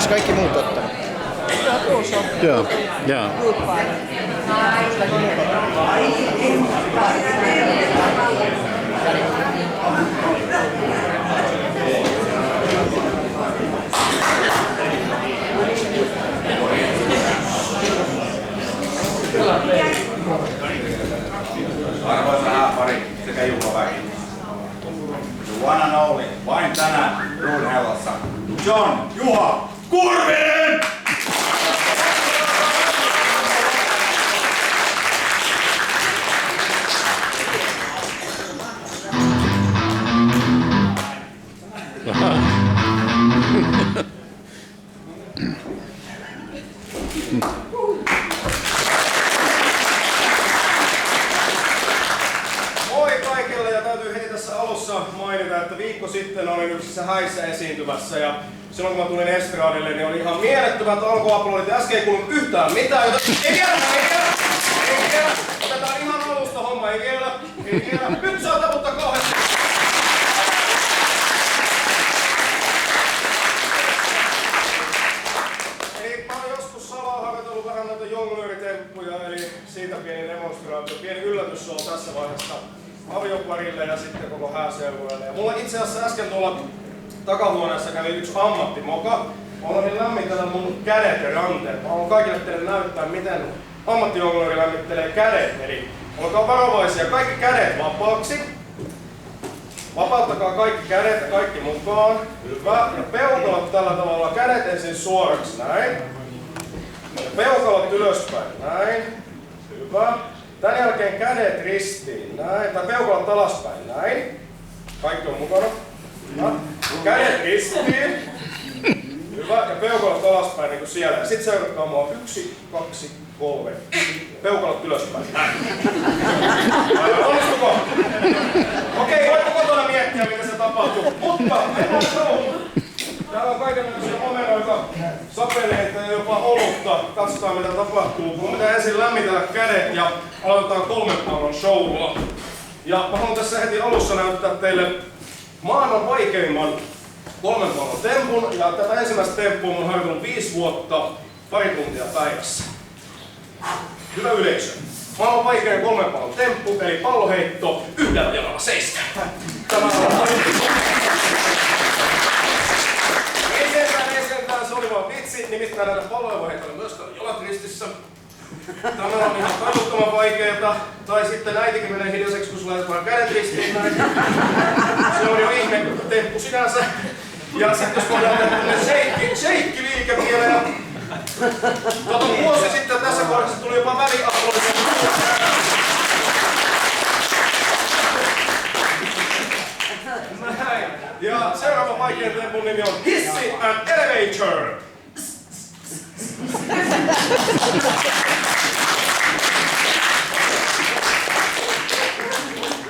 Onko kaikki muut ottanut? Joo. Joo. Arvoisa hääpari sekä juhlaväki. The one and only, vain tänään Ruudhellassa. John Juha Kurvinen! Moi kaikille, ja täytyy heti tässä alussa mainita, että viikko sitten olin yksissä häissä esiintymässä ja silloin kun mä tulin estradille, niin oli ihan mielettömät alkuaplodit ja äsken ei kuulunut yhtään mitään, joten ei vielä, otetaan ihan alusta homma, ei vielä, nyt saa taputtaa kauheasti. Eli mä oon joskus salaa harjoitellut vähän noita jonglööritemppuja, eli siitä pieni demonstraatio, pieni yllätysshow tässä vaiheessa avioparille ja sitten koko hääseuduille. Ja mulla itse asiassa äsken tuolla takahuoneessa kävi yksi ammattimoka. Mä aloin lämmitellä mun kädet ja ranteet. Mä haluan kaikille teille näyttää, miten ammattijonglööri lämmittelee kädet. Eli olkaa varovaisia, kaikki kädet vapaaksi. Vapauttakaa kaikki kädet ja kaikki mukaan. Hyvä. Ja peukalot tällä tavalla, kädet ensin suoraksi, näin. Ja peukalot ylöspäin, näin. Hyvä. Tän jälkeen kädet ristiin, näin. Tai peukalot alaspäin, näin. Kaikki on mukana. Hyvä. Kädet ristiin. Hyvä. Ja peukalot alaspäin niin kuin siellä. Ja sit seuratkaa mua 1, 2, 3. Peukalot ylöspäin. Näin. Onnistuko? Okei, voitte kotona miettiä, mitä se tapahtuu. Mutta mennään showhun. Täällä on kaikenlaisia omenoita, sapeleita ja jopa olutta. Katsotaan mitä tapahtuu. Mun pitää ensin lämmitellä kädet ja aloitetaan 3 pallon showlla. Ja mä haluan tässä heti alussa näyttää teille maailman vaikeimman 3 pallon tempun. Ja tätä ensimmäistä temppua mun harjoitellut 5 vuotta, pari tuntia päivässä. Hyvä yleisö. Maailman vaikein 3 pallon temppu, eli palloheitto yhdellä jalalla seistä. Tämä on ei sentään, se oli vaan vitsi, nimittäin näitä palloja voi heitellä myöskään jalat ristissä. Tämä on ihan tajuttoman vaikeeta. Tai sitten äitikin menee hiljaiseksi, kun sulla ei vaan kädet ristiin näin. Se on jo ihme temppu sinänsä. Ja sitten jos voidaan tehdä shake-liike vielä. Ja vuosi sitten tässä kohdassa tuli jopa väliaplodisen. Näin. Ja seuraava vaikein tempun nimi on Hissi and Elevator.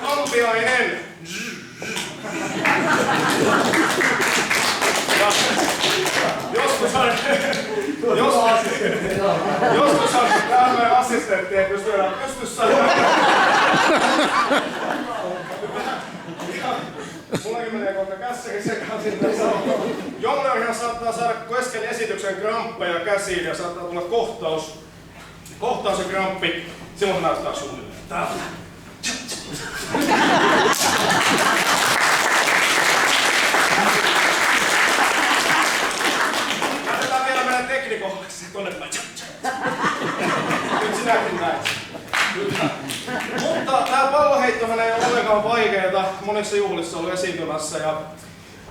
Ampiainen. Joskus on tämmöinen assistentti, ei pysty enää pystyssä. Mullakin menee kohta kässäkin sekaan sitten. Jonglöörihän saattaa saada kesken esityksen kramppeja käsiin ja saattaa tulla kohtaus ja kramppi. Silloin näyttää suunnilleen täältä. Lähdetään vielä meidän teknikohdaksi tonne päin. Nyt sinäkin näet. Mutta tää palloheittohan ei ole ollenkaan vaikeeta. Monissa juhlissa oli esiintymässä ja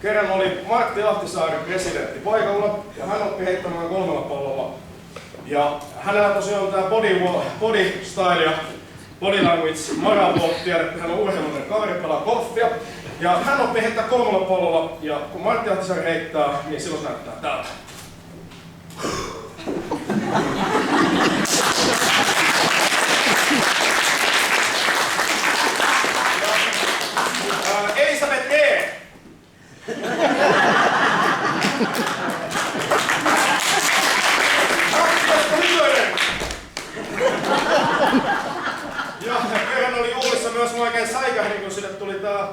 kerran oli Martti Ahtisaari presidentti paikalla ja hän oppi heittämään 3 pallolla. Ja hänellä tosiaan on tää body style ja body language Marabo, tiedätte, hän on urheilullinen kaveri, pelaa golfia. Ja hän oppi heittää 3 pallolla ja kun Martti Ahtisaari heittää, niin silloin se näyttää täältä. Elisabeth E. Ja kerran oli juhlissa myös mä oikein säikähdin, kun sille tuli tää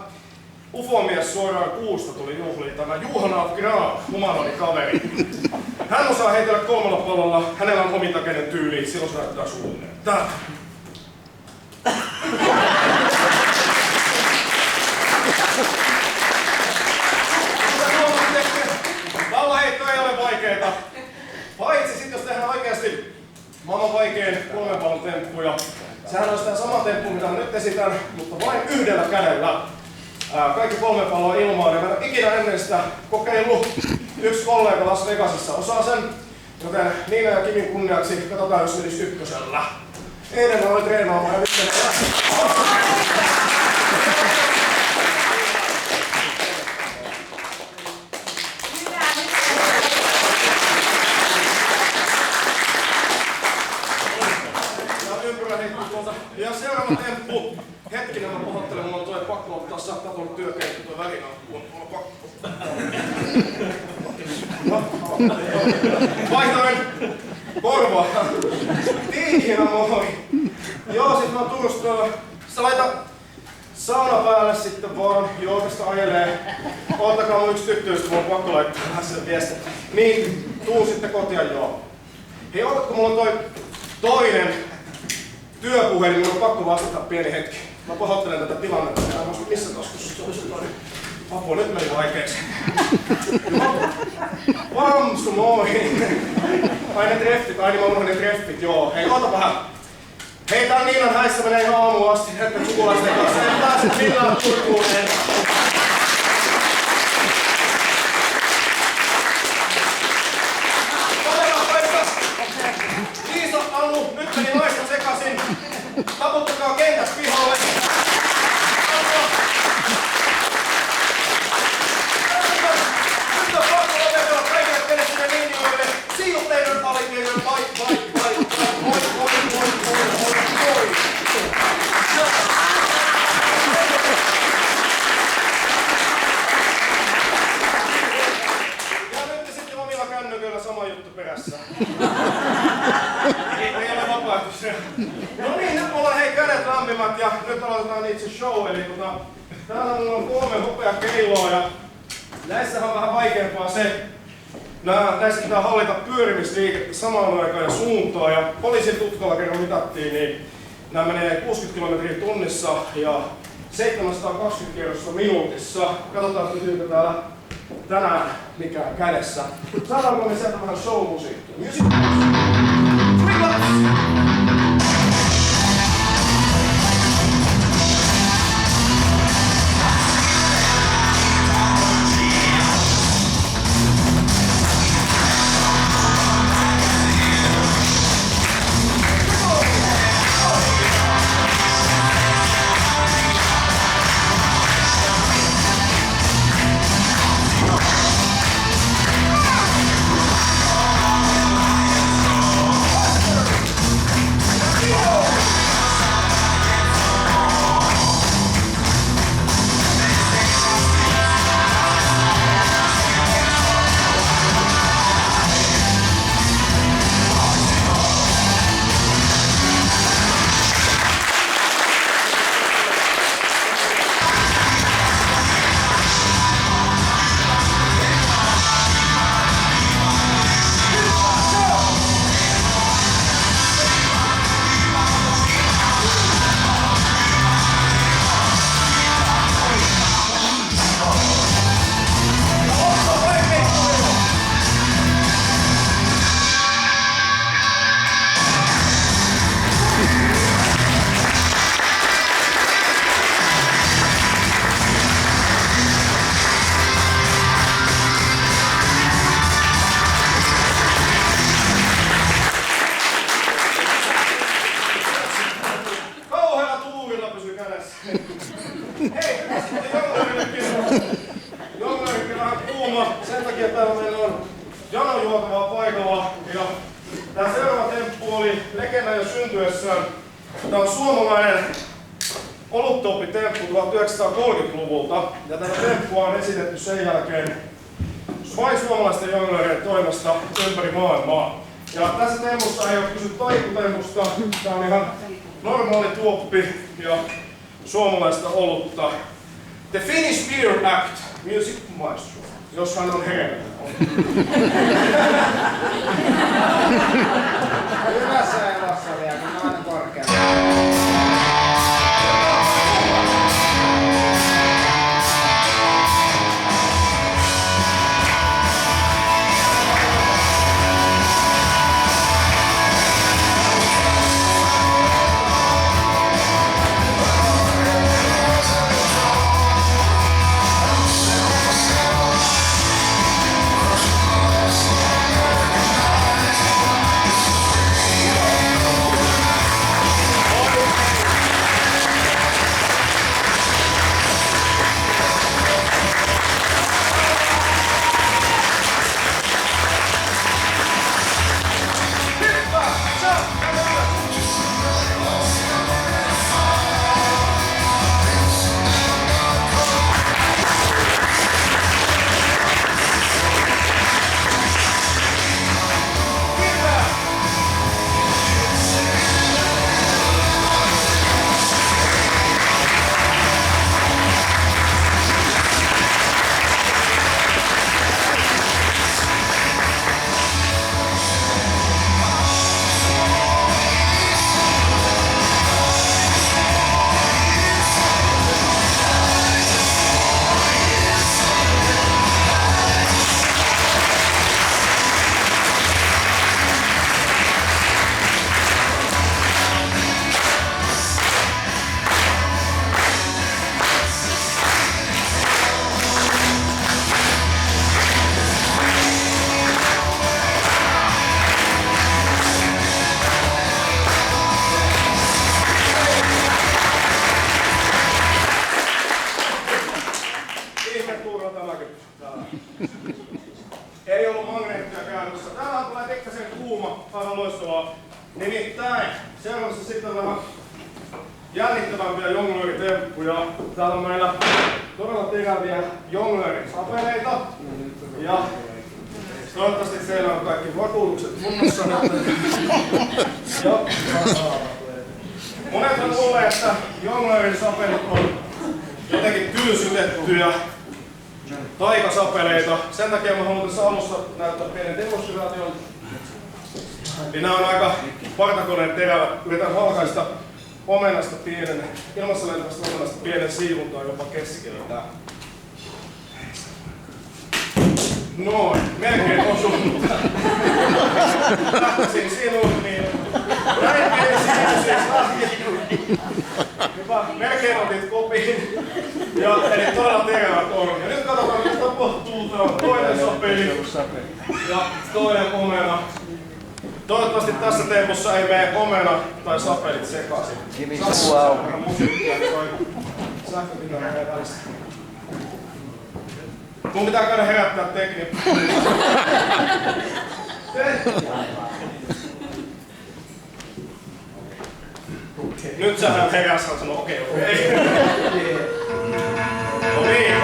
ufomies suoraan kuusta tuli juhliin, tämä Juhana Graf, humanoni kaveri. Hän osaa heitellä 3 pallolla, hänellä on omintakeinen tyyli, silloin se näyttää suunnilleen. Tää. Palloheitto ei ole vaikeeta. Paitsi sit jos tehdään oikeasti maailman vaikein 3 pallon temppuja. Sehän on sitä sama temppu, mitä nyt esitän, mutta vain yhdellä kädellä. Kaikki 3 palloa ilmaan, ja mä en ole ikinä ennen sitä kokeillut. Yksi kollega Las Vegasissa osaa sen, joten Niina ja Kimin kunniaksi katsotaan, jos menisi ykkösellä. Eilen mä aloin treenaamaan ja nyt menee. Ja seuraava temppu. Hetkinen, mä pahoittelen, mulla on toi pakko ottaa, saattaa tulla työkeitto, toi välinaappu. Mulla on pakko. Vaihdoin korvaa. Tiihinä moi. Joo, sit mä oon Turusta. Sä laita sauna päälle sitten vaan. Joo, tästä ajelee. Oottakaa mun yksi tyttöystä, mulla on pakko laittaa vähän sen viestin. Niin, tuu sitten kotia joo. Hei, ootatko mulla on toi toinen työpuhelin, minun on pakko vastata pieni hetki. Mä pahoittelen tätä tilannetta, missä taskussa se olisi toinen. Apua, nyt meni vaikeeksi. Vamsu, moi! Ai ne treffit, ai niin mä unohdin ne treffit, joo. Hei, oota vähän. Hei, tää Niinan häissä menee ihan aamuun asti, hetken sukulaisten kanssa. En pääse millään Turkuun. Liisa, Anu, nyt meni naista sekasin. Taputtakaa kengät pihalle. Nyt on pakko lopetella kaikille teille sinne linjoille. Siil teidän alikielinen vai. Ja nyt sitten omilla kännyköillä sama juttu perässä. Ei ole vapaaehtoisia. No niin, nyt mulla on hei kädet lämpimät ja nyt aloitetaan itse show. Eli täällä mulla on 3 hopeakeiloa ja näissähän on vähän vaikeampaa se. Näissä pitää hallita pyörimisliikettä samaan aikaan ja suuntaa. Ja poliisin tutkalla kerran mitattiin, niin nämä menee 60 km tunnissa ja 720 kierrosta minuutissa. Katsotaan pysyykö täällä tänään mikään kädessä. Saadaanko me sieltä vähän show-musiikkia? Music Jonglöörikin vähän kuuma, sen takia täällä meillä on janojuotavaa paikalla. Ja tää seuraava temppu oli legenda jo syntyessään. Tää on suomalainen oluttoppi-temppu 1930-luvulta. Ja tätä temppua on esitetty sen jälkeen vain suomalaisten jonglöörien toimesta ympäri maailmaa. Ja tässä tempussa ei ole kyse taikutempusta. Tää on ihan normaali tuoppi ja suomalaista olutta. The Finnish Beer Act, Music Maestro, jos hän on hereillä. Hyvässä elossa vielä, kun on aina korkealla. Ei ollut magneettia käytössä. Täällä tulee pikkasen kuuma, aivan loistavaa. Nimittäin seuraavassa sitten vähän jännittävämpiä jonglööritemppuja. Täällä on meillä todella teräviä jonglöörisapeleita. Ja toivottavasti teillä on kaikki vakuutukset kunnossa. Monethan luulee, että jonglöörisapelit on jotenkin tylsytettyjä taikasapeleita. Sen takia mä haluan tässä alussa näyttää pienen demonstraation. Niin nämä on aika partakoneen terävät. Yritän halkaista omenasta pienen, ilmassa lentävästä omenasta pienen siivuntaan jopa keskeltä. Noin, melkein osunut. Lähtäisin sinuun, niin näin pieni siivu siis lähti. Jopa melkein otit kopiin. Ja eli todella terävät on. Ja nyt katsotaan mitä tapahtuu. Tää on toinen sapeli ja toinen omena. Toivottavasti tässä tempossa ei mene omena tai sapelit sekaisin. Musiikkia toi sähköpinnan välissä. Mun pitää käydä herättää tekniikkaa. Nyt sähän heräs, hän sanoo okei. No niin.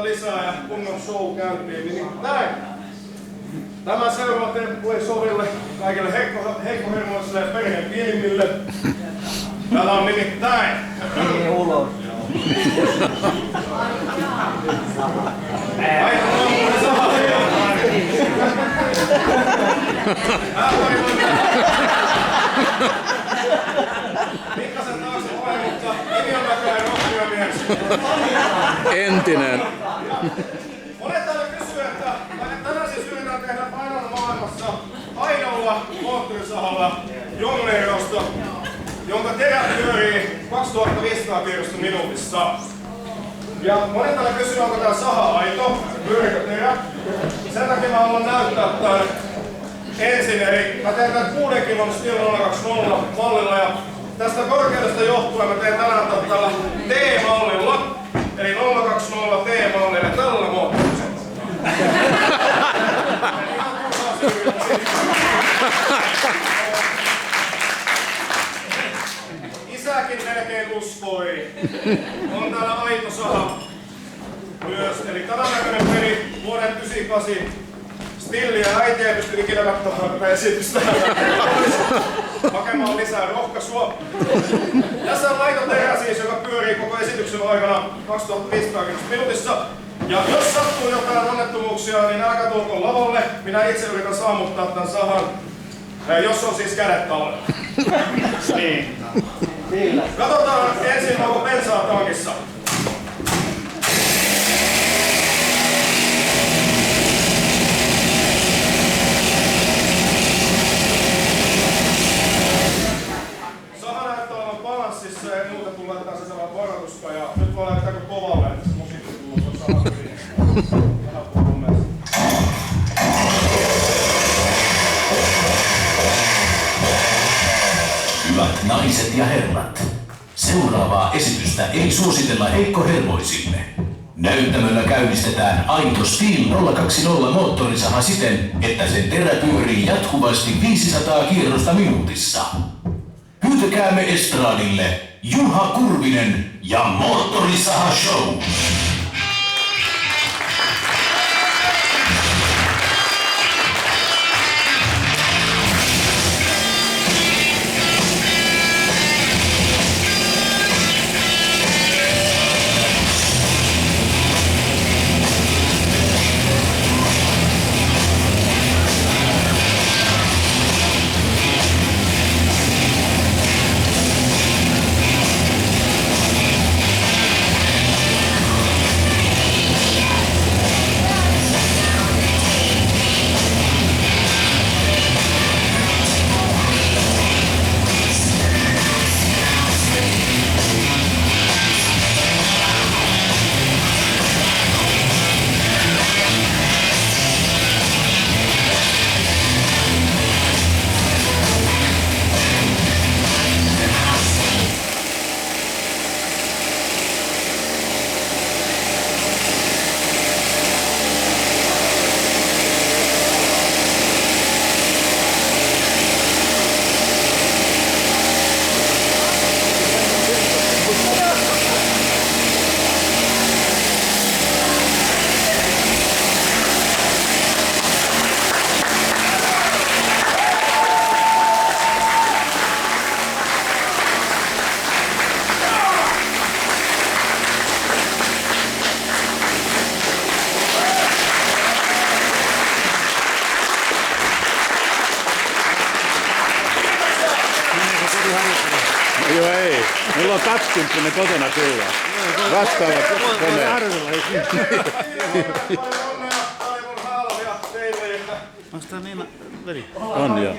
lisää ja kunnon show käyntiin, niin näin. Tämä seuraava temppu ei soville kaikille heikkohermoisille ja perheen pienimmille. Täällä on nimittäin. Aika on sahalia. Pikkasen taakse päin, mutta nimi on näköjään rohkeamies. Entinen. Monet täällä kysyy, että tänään siis yritetään tehdä ainoana maailmassa ainoalla moottorisahalla jongleerosta, jonka terä pyörii 2500 kierrosta minuutissa. Ja monet täällä kysyy, onko tää saha aito, pyöriikö terä. Sen takia mä haluan näyttää tän ensin. Eli mä teen tän 6 kilon Steel 020 mallilla ja tästä korkeudesta johtuen mä teen tänään tällä T-mallilla. Eli 020 T-mallilla tällä moottorisella. Isäkin melkein uskoi. On täällä aito saha myös. Eli tämän näköinen peli vuoden 1998. Stilliä äiti ei pysty ikinä katsomaan tätä esitystä. Hakemaan lisää rohkaisua. Tässä on laitoterä siis, joka pyörii koko esityksen aikana 2500 minuutissa. Ja jos sattuu jotain onnettomuuksia, niin älkää tulko lavalle. Minä itse yritän sammuttaa tämän sahan, jos on siis kädet talvella. Niin. Katsotaan ensin, onko bensaa tankissa. Saha näyttää olevan balanssissa ja muuta kun laitetaan sisällä varoitusta. Ja nyt voi laittaa kovalle, että se musiikki tullut on saman hyvin. Hyvät naiset ja herrat, seuraavaa esitystä ei suositella heikkohermoisille. Näyttämöllä käynnistetään aito Steel 020 moottorisaha siten, että sen terä pyörii jatkuvasti 500 kierrosta minuutissa. Pyytäkäämme estradille Juha Kurvinen ja Moottorisaha Show. Joo ei. Mulla on 20 kotona kyllä. Vastaavat koneet. Onko tää Niina veli? On joo.